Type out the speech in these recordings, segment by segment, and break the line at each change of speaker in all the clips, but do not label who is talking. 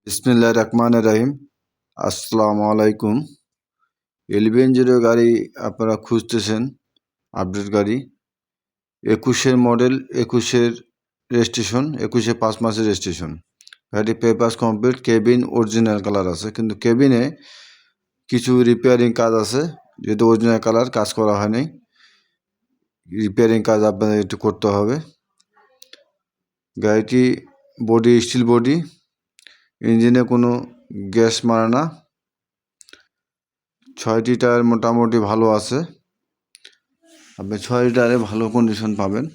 বিসমিল্লাহির রহমানির রহিম। আসসালামু আলাইকুম। 11 গাড়ি আপনারা খুঁজতেছেন, আপডেট গাড়ি, 21-এর মডেল, 21-এর রেজিস্ট্রেশন, 21-এ 5 মাসের রেজিস্ট্রেশন। গাড়ি papers complete, cabin original colour আছে, কিন্তু কেবিনে কিছু রিপেয়ারিং কাজ আছে, যেহেতু অরিজিনাল কালার কাজ করা হয়নি, রিপেয়ারিং কাজ আপনাদের একটু করতে হবে। গাড়িটি বডি স্টিল বডি, ইঞ্জিনে কোনো গ্যাস মারে না, 6টি টায়ার মোটামুটি ভালো আছে। আপনি 6টি টায়ারে ভালো কন্ডিশন পাবেন।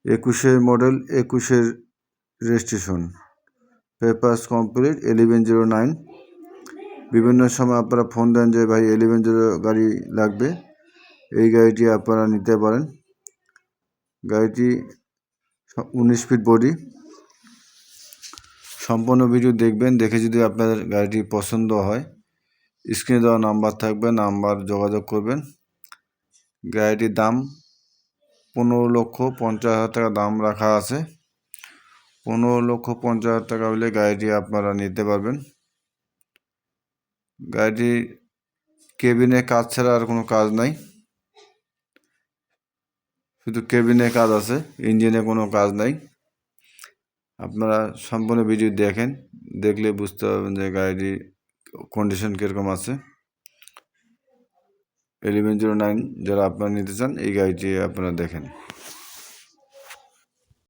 21-এর মডেল, 21-এর রেজিস্ট্রেশন, পেপারস কমপ্লিট, 1109। বিভিন্ন সময় আপনারা ফোন দেন যে ভাই 11 গাড়ি লাগবে, এই গাড়িটি আপনারা নিতে পারেন। গাড়িটি 19 ফিট বডি। সম্পূর্ণ ভিডিও দেখবেন, দেখে যদি আপনাদের গাড়িটি পছন্দ হয় স্ক্রিনে দেওয়া নাম্বার থাকবে, নাম্বার যোগাযোগ করবেন। গাড়িটির দাম 15,50,000 টাকা দাম রাখা আছে। 15,50,000 টাকা হলে গাড়িটি আপনারা নিতে পারবেন। গাড়িটির কেবিনে কাজ ছাড়া আর কোনো কাজ নাই, শুধু কেবিনে কাজ আছে, ইঞ্জিনে কোনো কাজ নাই। আপনারা সম্পূর্ণ ভিডিও দেখেন, দেখলে বুঝতে পারবেন যে গাড়িটির কন্ডিশন কীরকম আছে। 1109 যারা আপনারা নিতে চান, এই গাড়িটি আপনারা দেখেন।